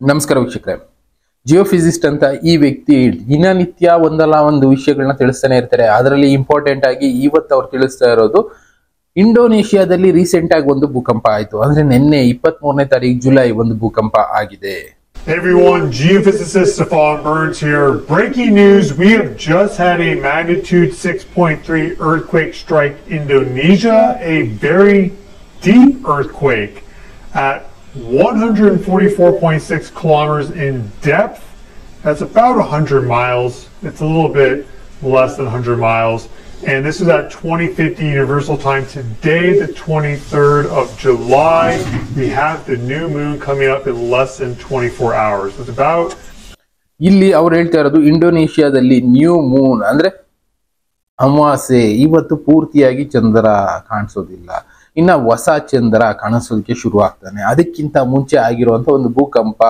ನಮಸ್ಕಾರ ವೀಕ್ಷಕರೇ. ಜಿಯೋಫಿಸಿಸ್ಟ್ ಅಂತ ಈ ವ್ಯಕ್ತಿ ದಿನನಿತ್ಯ ಒಂದಲ್ಲ ಒಂದು ವಿಷಯಗಳನ್ನ ತಿಳಿಸ್ತಾನೆ ಇರ್ತಾರೆ. ಅದರಲ್ಲಿ ಇಂಪಾರ್ಟೆಂಟ್ ಆಗಿ ಇವತ್ತು ಅವ್ರು ತಿಳಿಸ್ತಾ ಇರೋದು ಇಂಡೋನೇಷಿಯಾದಲ್ಲಿ ರೀಸೆಂಟ್ ಆಗಿ ಒಂದು ಭೂಕಂಪ ಆಯಿತು. ಅಂದ್ರೆ ನಿನ್ನೆ 23ನೇ ತಾರೀಕು ಜುಲೈ ಒಂದು ಭೂಕಂಪ ಆಗಿದೆ. Everyone, geophysicist Stefan Burns here. Breaking news, we have just had a magnitude 6.3 earthquake strike Indonesia, a very deep earthquake at 144.6 kilometers in depth. That's about 100 miles. It's a little bit less than 100 miles. And this is at 2050 Universal Time today, the 23rd of July. We have the new moon coming up in less than 24 hours. It's about... ಇಲ್ಲಿ ಅವ್ರು ಹೇಳ್ತಾ ಇರೋದು ಇಂಡೋನೇಷಿಯಾದಲ್ಲಿ new Moon ಅಂದ್ರೆ ಅಮಾವಾಸ್ಯೆ ಇವತ್ತು ಪೂರ್ತಿಯಾಗಿ ಚಂದ್ರ ಕಾಣಿಸೋದಿಲ್ಲ, ಇನ್ನ ಹೊಸ ಚಂದ್ರ ಕಾಣಿಸೋದಕ್ಕೆ ಶುರು ಆಗ್ತಾನೆ. ಅದಕ್ಕಿಂತ ಮುಂಚೆ ಆಗಿರುವಂತ ಒಂದು ಭೂಕಂಪ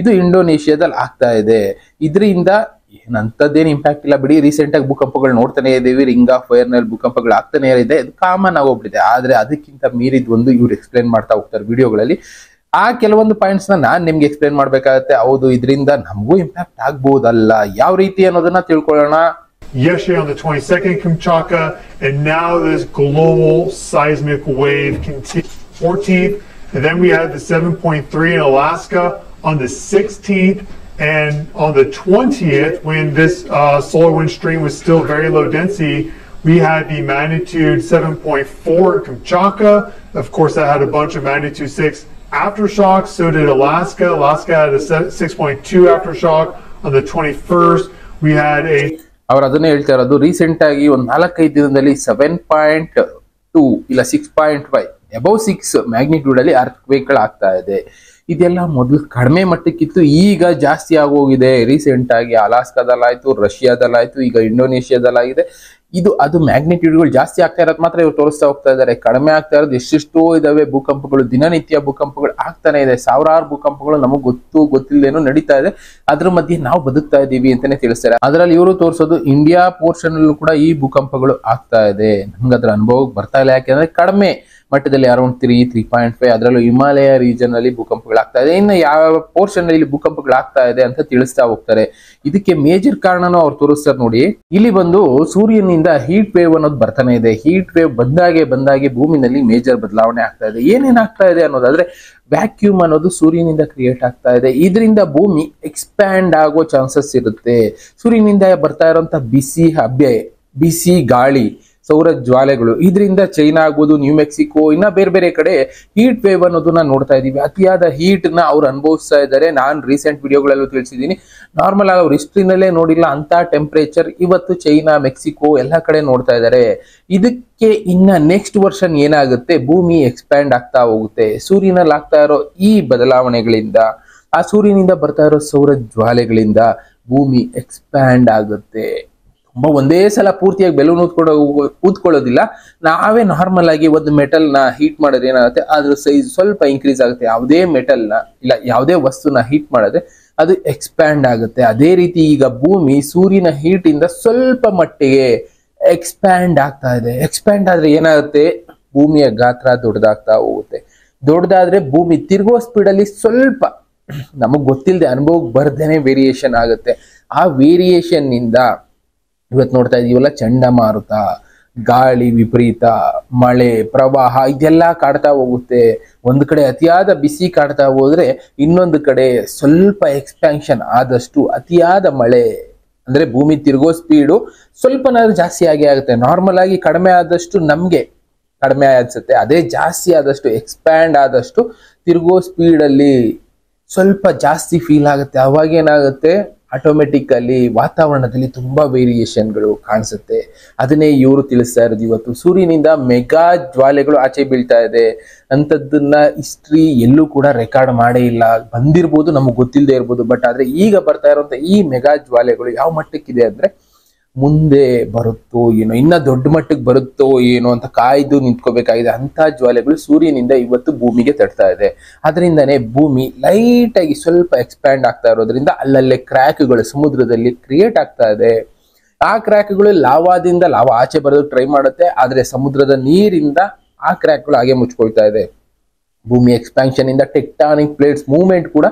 ಇದು ಇಂಡೋನೇಷಿಯಾದಲ್ಲಿ ಆಗ್ತಾ ಇದೆ. ಇದರಿಂದ ಏನಂತದ್ದೇನು ಇಂಪ್ಯಾಕ್ಟ್ ಇಲ್ಲ ಬಿಡಿ. ರೀಸೆಂಟ್ ಆಗಿ ಭೂಕಂಪಗಳು ನೋಡ್ತಾನೆ ಇದ್ದೀವಿ, ರಿಂಗ್ ಆಫ್ ಫೈರ್ ನಲ್ಲಿ ಭೂಕಂಪಗಳು ಆಗ್ತಾನೆ ಇದೆ, ಅದು ಕಾಮನ್ ಆಗೋಗ್ಬಿಟ್ಟಿದೆ. ಆದ್ರೆ ಅದಕ್ಕಿಂತ ಮೀರಿದ ಒಂದು ಇವ್ರು ಎಕ್ಸ್ಪ್ಲೇನ್ ಮಾಡ್ತಾ ಹೋಗ್ತಾರೆ ವಿಡಿಯೋಗಳಲ್ಲಿ. ಆ ಕೆಲವೊಂದು ಪಾಯಿಂಟ್ಸ್ ನಾನ್ ನಿಮ್ಗೆ ಎಕ್ಸ್ಪ್ಲೇನ್ ಮಾಡ್ಬೇಕಾಗತ್ತೆ. ಹೌದು, ಇದರಿಂದ ನಮಗೂ ಇಂಪ್ಯಾಕ್ಟ್ ಆಗ್ಬಹುದಲ್ಲ, ಯಾವ ರೀತಿ ಅನ್ನೋದನ್ನ ತಿಳ್ಕೊಳ್ಳೋಣ. Yesterday on the 22nd, Kamchatka, and now this global seismic wave continues 14th, and then we had the 7.3 in Alaska on the 16th, and on the 20th, when this solar wind stream was still very low density, we had the magnitude 7.4 in Kamchatka. Of course, that had a bunch of magnitude 6 aftershocks. So did Alaska. Alaska had a 6.2 aftershock. On the 21st, we had a... ಅವ್ರು ಅದನ್ನೇ ಹೇಳ್ತಾ ಇರೋದು. Recent ಆಗಿ ಒಂದು 4-5 ದಿನದಲ್ಲಿ 7.2 ಇಲ್ಲ 6.5 above 6 magnitude ಅಲ್ಲಿ earthquake ಗಳು ಆಗ್ತಾ ಇದೆ. ಇದೆಲ್ಲ ಮೊದಲು ಕಡಿಮೆ ಮಟ್ಟಕ್ಕಿತ್ತು, ಈಗ ಜಾಸ್ತಿ ಆಗೋಗಿದೆ. ರೀಸೆಂಟ್ ಆಗಿ ಅಲಾಸ್ಕಾದಲ್ಲಾಯ್ತು, ರಷ್ಯಾದಲ್ಲಾಯ್ತು, ಈಗ ಇಂಡೋನೇಷಿಯಾದಲ್ಲಾಗಿದೆ. ಅದು ಮ್ಯಾಗ್ನಿಟ್ಯೂಡ್ಗಳು ಜಾಸ್ತಿ ಆಗ್ತಾ ಇರೋದು ಮಾತ್ರ ಇವ್ರು ತೋರಿಸ್ತಾ ಹೋಗ್ತಾ ಇದ್ದಾರೆ. ಕಡಿಮೆ ಆಗ್ತಾ ಇರೋದು ಎಷ್ಟೆಷ್ಟೋ ಇದಾವೆ ಭೂಕಂಪಗಳು. ದಿನನಿತ್ಯ ಭೂಕಂಪಗಳು ಆಗ್ತಾನೆ ಇದೆ. ಸಾವಿರಾರು ಭೂಕಂಪಗಳು ನಮಗ್ ಗೊತ್ತಿಲ್ಲದೇನೋ ನಡೀತಾ ಇದೆ. ಅದ್ರ ಮಧ್ಯೆ ನಾವು ಬದುಕ್ತಾ ಇದೀವಿ ಅಂತಾನೆ ತಿಳಿಸ್ತಾರೆ. ಅದರಲ್ಲಿ ಇವರು ತೋರಿಸೋದು ಇಂಡಿಯಾ ಪೋರ್ಷನ್ ಅಲ್ಲೂ ಕೂಡ ಈ ಭೂಕಂಪಗಳು ಆಗ್ತಾ ಇದೆ. ನಮ್ಗೆ ಅದ್ರ ಅನುಭವಕ್ಕೆ ಬರ್ತಾ ಇಲ್ಲ, ಯಾಕೆಂದ್ರೆ ಕಡಿಮೆ ಮಟ್ಟದಲ್ಲಿ ಅರೌಂಡ್ 3.5 ಅದರಲ್ಲೂ ಹಿಮಾಲಯ ರೀಜನ್ ಅಲ್ಲಿ ಭೂಕಂಪಗಳಾಗ್ತಾ ಇದೆ. ಇನ್ನು ಯಾವ ಪೋರ್ಷನ್ ಅಲ್ಲಿ ಭೂಕಂಪಗಳಾಗ್ತಾ ಇದೆ ಅಂತ ತಿಳಿಸ್ತಾ ಹೋಗ್ತಾರೆ. ಇದಕ್ಕೆ ಮೇಜರ್ ಕಾರಣನೂ ಅವ್ರು ತೋರಿಸ್ತಾರೆ ನೋಡಿ. ಇಲ್ಲಿ ಬಂದು ಸೂರ್ಯನಿಂದ ಹೀಟ್ ವೇವ್ ಅನ್ನೋದು ಬರ್ತಾನೆ ಇದೆ. ಹೀಟ್ ವೇವ್ ಬಂದಾಗೆ ಭೂಮಿನಲ್ಲಿ ಮೇಜರ್ ಬದಲಾವಣೆ ಆಗ್ತಾ ಇದೆ. ಏನೇನಾಗ್ತಾ ಇದೆ ಅನ್ನೋದಾದ್ರೆ ವ್ಯಾಕ್ಯೂಮ್ ಅನ್ನೋದು ಸೂರ್ಯನಿಂದ ಕ್ರಿಯೇಟ್ ಆಗ್ತಾ ಇದೆ. ಇದರಿಂದ ಭೂಮಿ ಎಕ್ಸ್ಪ್ಯಾಂಡ್ ಆಗೋ ಚಾನ್ಸಸ್ ಇರುತ್ತೆ. ಸೂರ್ಯನಿಂದ ಬರ್ತಾ ಇರುವಂತ ಬಿಸಿ ಗಾಳಿ, ಸೌರ ಜ್ವಾಲೆಗಳು, ಇದರಿಂದ ಚೈನಾ ಆಗ್ಬೋದು, ನ್ಯೂ ಮೆಕ್ಸಿಕೋ, ಇನ್ನ ಬೇರೆ ಬೇರೆ ಕಡೆ ಹೀಟ್ ವೇವ್ ಅನ್ನೋದನ್ನ ನೋಡ್ತಾ ಇದೀವಿ. ಅತಿಯಾದ ಹೀಟ್ ನ ಅವ್ರು ಅನುಭವಿಸ್ತಾ ಇದ್ದಾರೆ. ನಾನು ರೀಸೆಂಟ್ ವಿಡಿಯೋಗಳಲ್ಲೂ ತಿಳಿಸಿದ್ದೀನಿ. ನಾರ್ಮಲ್ ಆಗಿ ಅವ್ರು ಹಿಸ್ಟ್ರಿನಲ್ಲೇ ನೋಡಿಲ್ಲ ಅಂತ ಟೆಂಪರೇಚರ್ ಇವತ್ತು ಚೈನಾ, ಮೆಕ್ಸಿಕೋ ಎಲ್ಲ ಕಡೆ ನೋಡ್ತಾ ಇದ್ದಾರೆ. ಇದಕ್ಕೆ ಇನ್ನ ನೆಕ್ಸ್ಟ್ ವರ್ಷನ್ ಏನಾಗುತ್ತೆ, ಭೂಮಿ ಎಕ್ಸ್ಪ್ಯಾಂಡ್ ಆಗ್ತಾ ಹೋಗುತ್ತೆ. ಸೂರ್ಯನಲ್ಲಿ ಆಗ್ತಾ ಇರೋ ಈ ಬದಲಾವಣೆಗಳಿಂದ, ಆ ಸೂರ್ಯನಿಂದ ಬರ್ತಾ ಇರೋ ಸೌರ ಜ್ವಾಲೆಗಳಿಂದ ಭೂಮಿ ಎಕ್ಸ್ಪ್ಯಾಂಡ್ ಆಗುತ್ತೆ. ಒಂದೇ ಸಲ ಪೂರ್ತಿಯಾಗಿ ಬೆಲೂನ್ ಊದ್ಕೊಳ್ಳೋದಿಲ್ಲ. ನಾವೇ ನಾರ್ಮಲ್ ಆಗಿ ಒಂದು ಮೆಟಲ್ ನ ಹೀಟ್ ಮಾಡಿದ್ರೆ ಏನಾಗುತ್ತೆ, ಅದ್ರ ಸೈಜ್ ಸ್ವಲ್ಪ ಇನ್ಕ್ರೀಸ್ ಆಗುತ್ತೆ. ಯಾವುದೇ ಮೆಟಲ್ ನ ಇಲ್ಲ ಯಾವುದೇ ವಸ್ತುನ ಹೀಟ್ ಮಾಡಿದ್ರೆ ಅದು ಎಕ್ಸ್ಪ್ಯಾಂಡ್ ಆಗುತ್ತೆ. ಅದೇ ರೀತಿ ಈಗ ಭೂಮಿ ಸೂರ್ಯನ ಹೀಟ್ ಇಂದ ಸ್ವಲ್ಪ ಮಟ್ಟಿಗೆ ಎಕ್ಸ್ಪ್ಯಾಂಡ್ ಆಗ್ತಾ ಇದೆ. ಎಕ್ಸ್ಪ್ಯಾಂಡ್ ಆದ್ರೆ ಏನಾಗುತ್ತೆ, ಭೂಮಿಯ ಗಾತ್ರ ದೊಡ್ಡದಾಗ್ತಾ ಹೋಗುತ್ತೆ. ದೊಡ್ಡದಾದ್ರೆ ಭೂಮಿ ತಿರುಗೋ ಸ್ಪೀಡ್ ಅಲ್ಲಿ ಸ್ವಲ್ಪ ನಮಗ್ ಗೊತ್ತಿಲ್ಲದೆ ಅನುಭವಕ್ಕೆ ಬರ್ದೇನೆ ವೇರಿಯೇಷನ್ ಆಗುತ್ತೆ. ಆ ವೇರಿಯೇಷನ್ ನಿಂದ ಇವತ್ತು ನೋಡ್ತಾ ಇದೀವಲ್ಲ, ಚಂಡಮಾರುತ, ಗಾಳಿ ವಿಪರೀತ, ಮಳೆ, ಪ್ರವಾಹ ಇದೆಲ್ಲ ಕಾಡ್ತಾ ಹೋಗುತ್ತೆ. ಒಂದು ಕಡೆ ಅತಿಯಾದ ಬಿಸಿ ಕಾಡ್ತಾ ಹೋದ್ರೆ ಇನ್ನೊಂದು ಕಡೆ ಸ್ವಲ್ಪ ಎಕ್ಸ್ಪ್ಯಾನ್ಷನ್ ಆದಷ್ಟು ಅತಿಯಾದ ಮಳೆ, ಅಂದ್ರೆ ಭೂಮಿ ತಿರುಗೋ ಸ್ಪೀಡು ಸ್ವಲ್ಪನಾದ್ರೂ ಜಾಸ್ತಿ ಆಗುತ್ತೆ. ನಾರ್ಮಲ್ ಆಗಿ ಕಡಿಮೆ ಆದಷ್ಟು ನಮ್ಗೆ ಕಡಿಮೆ ಅನ್ಸುತ್ತೆ, ಅದೇ ಜಾಸ್ತಿ ಆದಷ್ಟು ಎಕ್ಸ್ಪ್ಯಾಂಡ್ ಆದಷ್ಟು ತಿರುಗೋ ಸ್ಪೀಡ್ ಅಲ್ಲಿ ಸ್ವಲ್ಪ ಜಾಸ್ತಿ ಫೀಲ್ ಆಗುತ್ತೆ. ಅವಾಗ ಏನಾಗುತ್ತೆ, ಆಟೋಮೆಟಿಕಲಿ ವಾತಾವರಣದಲ್ಲಿ ತುಂಬಾ ವೇರಿಯೇಷನ್ಗಳು ಕಾಣಿಸುತ್ತೆ. ಅದನ್ನೇ ಇವರು ತಿಳಿಸ್ತಾ ಇರೋದು. ಇವತ್ತು ಸೂರ್ಯನಿಂದ ಮೆಗಾ ಜ್ವಾಲೆಗಳು ಆಚೆ ಬೀಳ್ತಾ ಇದೆ ಅಂತದನ್ನ ಹಿಸ್ಟ್ರಿ ಎಲ್ಲೂ ಕೂಡ ರೆಕಾರ್ಡ್ ಮಾಡೇ ಇಲ್ಲ. ಬಂದಿರ್ಬೋದು, ನಮಗೆ ಗೊತ್ತಿಲ್ಲದೆ ಇರ್ಬೋದು, ಬಟ್ ಆದ್ರೆ ಈಗ ಬರ್ತಾ ಇರುವಂತ ಈ ಮೆಗಾ ಜ್ವಾಲೆಗಳು ಯಾವ ಮಟ್ಟಕ್ಕಿದೆ ಅಂದ್ರೆ ಮುಂದೆ ಬರುತ್ತೋ ಏನೋ, ಇನ್ನ ದೊಡ್ಡ ಮಟ್ಟಕ್ಕೆ ಬರುತ್ತೋ ಏನೋ ಅಂತ ಕಾಯ್ದು ನಿಂತ್ಕೋಬೇಕಾಗಿದೆ. ಅಂತ ಜ್ವಾಲೆಗಳು ಸೂರ್ಯನಿಂದ ಇವತ್ತು ಭೂಮಿಗೆ ತಡ್ತಾ ಇದೆ. ಅದರಿಂದನೇ ಭೂಮಿ ಲೈಟ್ ಆಗಿ ಸ್ವಲ್ಪ ಎಕ್ಸ್ಪ್ಯಾಂಡ್ ಆಗ್ತಾ ಇರೋದ್ರಿಂದ ಅಲ್ಲಲ್ಲೇ ಕ್ರ್ಯಾಕ್ಗಳು ಸಮುದ್ರದಲ್ಲಿ ಕ್ರಿಯೇಟ್ ಆಗ್ತಾ ಇದೆ. ಆ ಕ್ರ್ಯಾಕ್ಗಳು ಲಾವಾದಿಂದ ಲಾವಾ ಆಚೆ ಬರೋದಕ್ಕೆ ಟ್ರೈ ಮಾಡುತ್ತೆ, ಆದ್ರೆ ಸಮುದ್ರದ ನೀರಿಂದ ಆ ಕ್ರ್ಯಾಕ್ಗಳು ಹಾಗೆ ಮುಚ್ಕೊಳ್ತಾ ಇದೆ. ಭೂಮಿ ಎಕ್ಸ್ಪ್ಯಾನ್ಷನ್ ಇಂದ ಟೆಕ್ಟಾನಿಕ್ ಪ್ಲೇಟ್ಸ್ ಮೂವ್ಮೆಂಟ್ ಕೂಡ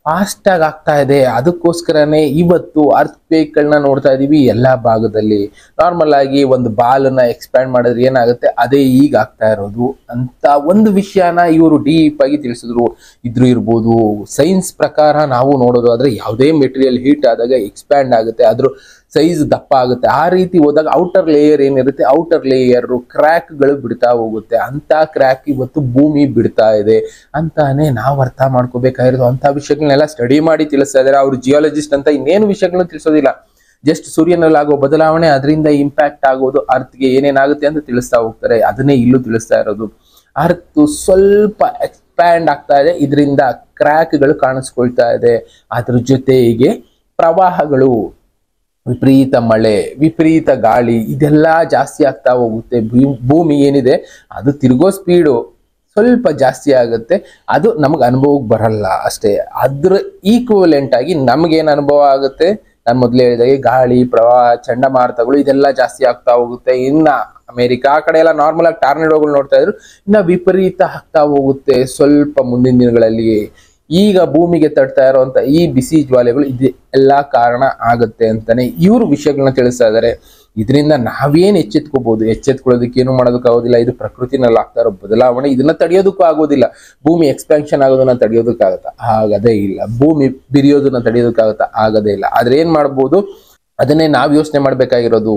ಫಾಸ್ಟ್ ಆಗಿ ಆಗ್ತಾ ಇದೆ. ಅದಕ್ಕೋಸ್ಕರನೇ ಇವತ್ತು ಅರ್ಥಕ್ವೇಕ್ಗಳನ್ನ ನೋಡ್ತಾ ಇದೀವಿ ಎಲ್ಲಾ ಭಾಗದಲ್ಲಿ. ನಾರ್ಮಲ್ ಆಗಿ ಒಂದು ಬಾಲನ್ನ ಎಕ್ಸ್ಪ್ಯಾಂಡ್ ಮಾಡಿದ್ರೆ ಏನಾಗುತ್ತೆ, ಅದೇ ಈಗ ಆಗ್ತಾ ಇರೋದು ಅಂತ ಒಂದು ವಿಷಯನ ಇವರು ಡೀಪ್ ಆಗಿ ತಿಳಿಸಿದ್ರು. ಇದ್ರು ಇರ್ಬೋದು. ಸೈನ್ಸ್ ಪ್ರಕಾರ ನಾವು ನೋಡೋದಾದ್ರೆ ಯಾವುದೇ ಮೆಟೀರಿಯಲ್ ಹೀಟ್ ಆದಾಗ ಎಕ್ಸ್ಪ್ಯಾಂಡ್ ಆಗುತ್ತೆ, ಅದ್ರ ಸೈಜ್ ದಪ್ಪ ಆಗುತ್ತೆ. ಆ ರೀತಿ ಹೋದಾಗ ಔಟರ್ ಲೇಯರ್ ಏನಿರುತ್ತೆ, ಔಟರ್ ಲೇಯರ್ ಕ್ರ್ಯಾಕ್ಗಳು ಬಿಡ್ತಾ ಹೋಗುತ್ತೆ. ಅಂತ ಕ್ರ್ಯಾಕ್ ಇವತ್ತು ಭೂಮಿ ಬಿಡ್ತಾ ಇದೆ ಅಂತಾನೆ ನಾವು ಅರ್ಥ ಮಾಡ್ಕೋಬೇಕಾಗಿರೋದು. ಅಂತ ವಿಷಯಗಳನ್ನೆಲ್ಲ ಸ್ಟಡಿ ಮಾಡಿ ತಿಳಿಸ್ತಾ ಇದ್ದಾರೆ ಅವ್ರು. ಜಿಯಾಲಜಿಸ್ಟ್ ಅಂತ ಇನ್ನೇನು ವಿಷಯಗಳನ್ನ ತಿಳಿಸೋದಿಲ್ಲ, ಜಸ್ಟ್ ಸೂರ್ಯನಲ್ಲಿ ಆಗೋ ಬದಲಾವಣೆ, ಅದರಿಂದ ಇಂಪ್ಯಾಕ್ಟ್ ಆಗೋದು ಅರ್ತ್ಗೆ ಏನೇನಾಗುತ್ತೆ ಅಂತ ತಿಳಿಸ್ತಾ ಹೋಗ್ತಾರೆ. ಅದನ್ನೇ ಇಲ್ಲೂ ತಿಳಿಸ್ತಾ ಇರೋದು. ಅರ್ತ್ ಸ್ವಲ್ಪ ಎಕ್ಸ್ಪ್ಯಾಂಡ್ ಆಗ್ತಾ ಇದೆ, ಇದರಿಂದ ಕ್ರ್ಯಾಕ್ಗಳು ಕಾಣಿಸ್ಕೊಳ್ತಾ ಇದೆ. ಅದ್ರ ಜೊತೆಗೆ ಪ್ರವಾಹಗಳು, ವಿಪರೀತ ಮಳೆ, ವಿಪರೀತ ಗಾಳಿ, ಇದೆಲ್ಲ ಜಾಸ್ತಿ ಆಗ್ತಾ ಹೋಗುತ್ತೆ. ಭೂಮಿ ಏನಿದೆ ಅದು ತಿರುಗೋ ಸ್ಪೀಡು ಸ್ವಲ್ಪ ಜಾಸ್ತಿ ಆಗುತ್ತೆ. ಅದು ನಮಗೆ ಅನುಭವಕ್ಕೆ ಬರಲ್ಲ ಅಷ್ಟೇ. ಅದ್ರ ಈಕ್ವಲೆಂಟ್ ಆಗಿ ನಮಗೇನು ಅನುಭವ ಆಗುತ್ತೆ, ನಾನು ಮೊದಲೇ ಹೇಳಿದಾಗೆ ಗಾಳಿ, ಪ್ರವಾಹ, ಚಂಡಮಾರುತಗಳು ಇದೆಲ್ಲ ಜಾಸ್ತಿ ಆಗ್ತಾ ಹೋಗುತ್ತೆ. ಇನ್ನ ಅಮೆರಿಕಾ ಆ ಕಡೆ ಎಲ್ಲ ನಾರ್ಮಲ್ ಆಗಿ ಟಾರ್ನೆಡೋಗಳು ನೋಡ್ತಾ ಇದ್ರು, ಇನ್ನ ವಿಪರೀತ ಆಗ್ತಾ ಹೋಗುತ್ತೆ ಸ್ವಲ್ಪ ಮುಂದಿನ ದಿನಗಳಲ್ಲಿ. ಈಗ ಭೂಮಿಗೆ ತಡ್ತಾ ಇರುವಂತ ಈ ಬಿಸಿ ಜ್ವಾಲೆಗಳು ಇದು ಎಲ್ಲ ಕಾರಣ ಆಗುತ್ತೆ ಅಂತಾನೆ ಇವರು ವಿಷಯಗಳನ್ನ ತಿಳಿಸ್ತಾ ಇದ್ದಾರೆ. ಇದರಿಂದ ನಾವೇನ್ ಎಚ್ಚೆತ್ಕೊಳ್ಳೋದಕ್ಕೆ ಏನು ಮಾಡೋದಕ್ಕಾಗೋದಿಲ್ಲ. ಇದು ಪ್ರಕೃತಿನಲ್ಲಿ ಆಗ್ತಾ ಇರೋ ಬದಲಾವಣೆ, ಇದನ್ನ ತಡೆಯೋದಕ್ಕೂ ಆಗೋದಿಲ್ಲ. ಭೂಮಿ ಎಕ್ಸ್ಪ್ಯಾನ್ಷನ್ ಆಗೋದನ್ನ ತಡೆಯೋದಕ್ಕಾಗತ್ತಾ? ಆಗದೇ ಇಲ್ಲ. ಭೂಮಿ ಬಿರಿಯೋದನ್ನ ತಡೆಯೋದಕ್ಕಾಗತ್ತಾ? ಆಗದೇ ಇಲ್ಲ. ಆದ್ರೆ ಏನ್ ಮಾಡ್ಬೋದು, ಅದನ್ನೇ ನಾವ್ ಯೋಚನೆ ಮಾಡ್ಬೇಕಾಗಿರೋದು.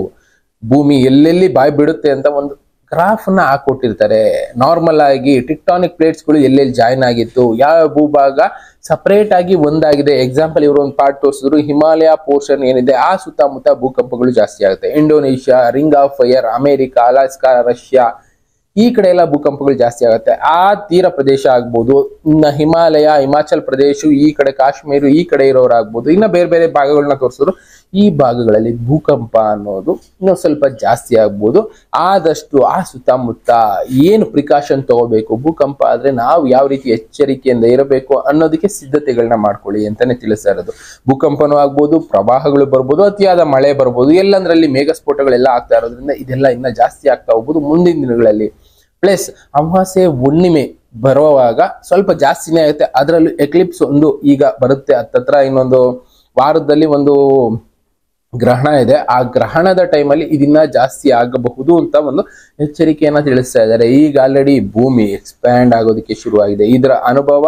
ಭೂಮಿ ಎಲ್ಲೆಲ್ಲಿ ಬಾಯ್ ಬಿಡುತ್ತೆ ಅಂತ ಒಂದು ಗ್ರಾಫ್ ನ ಹಾಕೊಟ್ಟಿರ್ತಾರೆ. ನಾರ್ಮಲ್ ಆಗಿ ಟಿಕ್ಟಾನಿಕ್ ಪ್ಲೇಟ್ಸ್ಗಳು ಎಲ್ಲೆಲ್ಲಿ ಜಾಯಿನ್ ಆಗಿತ್ತು, ಯಾವ ಭೂಭಾಗ ಸಪರೇಟ್ ಆಗಿ ಒಂದಾಗಿದೆ. ಎಕ್ಸಾಂಪಲ್ ಇವರು ಒಂದು ಪಾರ್ಟ್ ತೋರಿಸಿದ್ರು, ಹಿಮಾಲಯ ಪೋರ್ಷನ್ ಏನಿದೆ ಆ ಸುತ್ತಮುತ್ತ ಭೂಕಂಪಗಳು ಜಾಸ್ತಿ ಆಗುತ್ತೆ. Indonesia, ring of fire, America, Alaska, Russia ಈ ಕಡೆ ಎಲ್ಲ ಭೂಕಂಪಗಳು ಜಾಸ್ತಿ ಆಗುತ್ತೆ. ಆ ತೀರ ಪ್ರದೇಶ ಆಗ್ಬೋದು, ಇನ್ನ ಹಿಮಾಲಯ, ಹಿಮಾಚಲ್ ಪ್ರದೇಶ, ಈ ಕಡೆ ಕಾಶ್ಮೀರ, ಈ ಕಡೆ ಇರೋರಾಗ್ಬೋದು. ಇನ್ನ ಬೇರೆ ಬೇರೆ ಭಾಗಗಳನ್ನ ತೋರಿಸಿದ್ರು. ಈ ಭಾಗಗಳಲ್ಲಿ ಭೂಕಂಪ ಅನ್ನೋದು ಇನ್ನೂ ಸ್ವಲ್ಪ ಜಾಸ್ತಿ ಆಗ್ಬೋದು. ಆದಷ್ಟು ಆ ಸುತ್ತಮುತ್ತ ಏನು ಪ್ರಿಕಾಷನ್ ತಗೋಬೇಕು, ಭೂಕಂಪ ಆದ್ರೆ ನಾವು ಯಾವ ರೀತಿ ಎಚ್ಚರಿಕೆಯಿಂದ ಇರಬೇಕು ಅನ್ನೋದಕ್ಕೆ ಸಿದ್ಧತೆಗಳನ್ನ ಮಾಡ್ಕೊಳ್ಳಿ ಅಂತಾನೆ ತಿಳಿಸ್ತಾ ಇರೋದು. ಭೂಕಂಪನೂ ಆಗ್ಬೋದು, ಪ್ರವಾಹಗಳು ಬರ್ಬೋದು, ಅತಿಯಾದ ಮಳೆ ಬರ್ಬೋದು, ಎಲ್ಲಂದ್ರಲ್ಲಿ ಮೇಘಸ್ಫೋಟಗಳೆಲ್ಲ ಆಗ್ತಾ ಇರೋದ್ರಿಂದ ಇದೆಲ್ಲ ಇನ್ನ ಜಾಸ್ತಿ ಆಗ್ತಾ ಹೋಗ್ಬೋದು ಮುಂದಿನ ದಿನಗಳಲ್ಲಿ. ಪ್ಲಸ್ ಅಮಾವಾಸ್ಯೆ, ಹುಣ್ಣಿಮೆ ಬರುವಾಗ ಸ್ವಲ್ಪ ಜಾಸ್ತಿನೇ ಆಗುತ್ತೆ. ಅದರಲ್ಲೂ ಎಕ್ಲಿಪ್ಸ್ ಒಂದು ಈಗ ಬರುತ್ತೆ ಹತ್ತತ್ರ, ಇನ್ನೊಂದು ವಾರದಲ್ಲಿ ಒಂದು ಗ್ರಹಣ ಇದೆ. ಆ ಗ್ರಹಣದ ಟೈಮಲ್ಲಿ ಇದನ್ನ ಜಾಸ್ತಿ ಆಗಬಹುದು ಅಂತ ಒಂದು ಎಚ್ಚರಿಕೆಯನ್ನ ತಿಳಿಸ್ತಾ ಇದ್ದಾರೆ. ಈಗ ಆಲ್ರೆಡಿ ಭೂಮಿ ಎಕ್ಸ್ಪ್ಯಾಂಡ್ ಆಗೋದಕ್ಕೆ ಶುರುವಾಗಿದೆ. ಇದರ ಅನುಭವ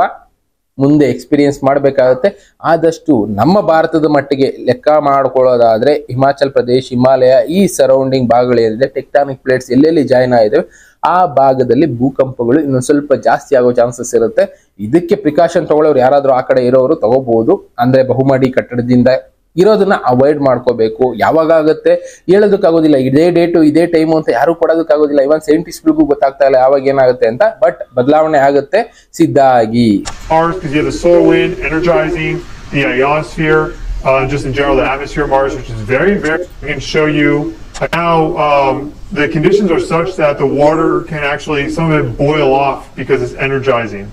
ಮುಂದೆ ಎಕ್ಸ್ಪೀರಿಯನ್ಸ್ ಮಾಡಬೇಕಾಗುತ್ತೆ. ಆದಷ್ಟು ನಮ್ಮ ಭಾರತದ ಮಟ್ಟಿಗೆ ಲೆಕ್ಕ ಮಾಡ್ಕೊಳ್ಳೋದಾದ್ರೆ ಹಿಮಾಚಲ್ ಪ್ರದೇಶ್, ಹಿಮಾಲಯ ಈ ಸರೌಂಡಿಂಗ್ ಭಾಗಗಳೇನಿದೆ, ಟೆಕ್ಟಾನಿಕ್ ಪ್ಲೇಟ್ಸ್ ಎಲ್ಲೆಲ್ಲಿ ಜಾಯಿನ್ ಆಗಿದ್ದಾವೆ ಆ ಭಾಗದಲ್ಲಿ ಭೂಕಂಪಗಳು ಇನ್ನೊಂದು ಸ್ವಲ್ಪ ಜಾಸ್ತಿ ಆಗೋ ಚಾನ್ಸಸ್ ಇರುತ್ತೆ. ಇದಕ್ಕೆ ಪ್ರಿಕಾಷನ್ ತಗೊಳ್ಳೋರು ಯಾರಾದ್ರೂ ಆ ಕಡೆ ಇರೋರು ತಗೋಬಹುದು. ಅಂದ್ರೆ ಬಹುಮಹಡಿ ಕಟ್ಟಡದಿಂದ ಇರೋದನ್ನ ಅವಾಯ್ಡ್ ಮಾಡ್ಕೋಬೇಕು. ಯಾವಾಗ ಆಗುತ್ತೆ ಹೇಳೋದಕ್ಕಾಗೋದಿಲ್ಲ, ಇದೇ ಡೇಟು ಇದೇ ಟೈಮು ಅಂತ ಯಾರು ಕೊಡೋದಕ್ಕಾಗೋದಿಲ್ಲ. ಇವನ್ ಸೈಂಟಿಸ್ಟ್ಗಳಿಗೂ ಗೊತ್ತಾಗ್ತಾ ಇಲ್ಲ ಯಾವಾಗ ಏನಾಗುತ್ತೆ ಅಂತ. ಬಟ್ ಬದಲಾವಣೆ ಆಗುತ್ತೆ, ಸಿದ್ಧ ಆಗಿ. Mars, because you have the solar wind energizing the ionosphere, just in general the atmosphere of Mars, which is very, very. I can show you now. The conditions are such that the water can actually, some of it boil off because it's energizing,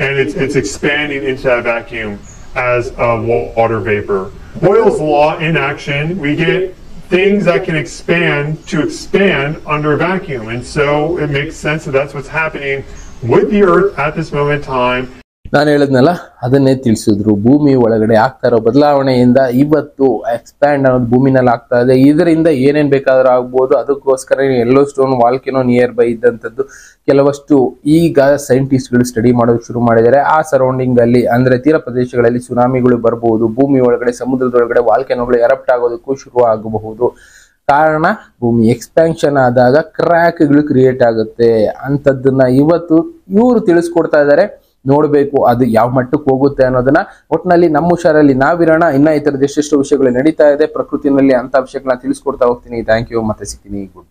and it's expanding into that vacuum as a water vapor. Boyle's law in action. We get things that can expand under a vacuum, and so it makes sense that that's what's happening with the Earth at this moment in time. ನಾನು ಹೇಳಿದ್ನಲ್ಲ ಅದನ್ನೇ ತಿಳಿಸಿದ್ರು. ಭೂಮಿ ಒಳಗಡೆ ಆಗ್ತಾ ಇರೋ ಬದಲಾವಣೆಯಿಂದ ಇವತ್ತು ಎಕ್ಸ್ಪ್ಯಾಂಡ್ ಅನ್ನೋದು ಭೂಮಿನಲ್ಲಿ ಆಗ್ತಾ ಇದೆ. ಇದರಿಂದ ಏನೇನ್ ಬೇಕಾದ್ರೂ ಆಗ್ಬೋದು. ಅದಕ್ಕೋಸ್ಕರ ಎಲ್ಲೋ ಸ್ಟೋನ್ ವಾಲ್ಕೆನೋ ನಿಯರ್ ಬೈ ಇದ್ದಂಥದ್ದು ಕೆಲವಷ್ಟು ಈಗ ಸೈಂಟಿಸ್ಟ್ಗಳು ಸ್ಟಡಿ ಮಾಡೋದಕ್ಕೆ ಶುರು ಮಾಡಿದ್ದಾರೆ. ಆ ಸರೌಂಡಿಂಗ್ ಅಲ್ಲಿ ಅಂದ್ರೆ ತೀರ ಪ್ರದೇಶಗಳಲ್ಲಿ ಸುನಾಮಿಗಳು ಬರಬಹುದು. ಭೂಮಿ ಒಳಗಡೆ, ಸಮುದ್ರದೊಳಗಡೆ ವಾಲ್ಕೆನೋಗಳು ಎರಪ್ಟ್ ಆಗೋದಕ್ಕೂ ಶುರು ಆಗಬಹುದು. ಕಾರಣ ಭೂಮಿ ಎಕ್ಸ್ಪ್ಯಾನ್ಷನ್ ಆದಾಗ ಕ್ರ್ಯಾಕ್ಗಳು ಕ್ರಿಯೇಟ್ ಆಗುತ್ತೆ ಅಂತದನ್ನ ಇವತ್ತು ಇವರು ತಿಳಿಸ್ಕೊಡ್ತಾ ಇದ್ದಾರೆ. ನೋಡ್ಬೇಕು ಅದು ಯಾವ ಮಟ್ಟಕ್ಕೆ ಹೋಗುತ್ತೆ ಅನ್ನೋದನ್ನ. ಒಟ್ಟಿನಲ್ಲಿ ನಮ್ಮ ಹುಷಾರಲ್ಲಿ ನಾವಿರೋಣ. ಇನ್ನ ಈ ತರದ ಎಷ್ಟೆಷ್ಟು ವಿಷಯಗಳು ನಡೀತಾ ಇದೆ ಪ್ರಕೃತಿನಲ್ಲಿ, ಅಂತ ವಿಷಯಗಳನ್ನ ತಿಳಿಸ್ಕೊಡ್ತಾ ಹೋಗ್ತೀನಿ. ಥ್ಯಾಂಕ್ ಯು, ಮತ್ತೆ ಸಿಗ್ತೀನಿ. ಗುಡ್.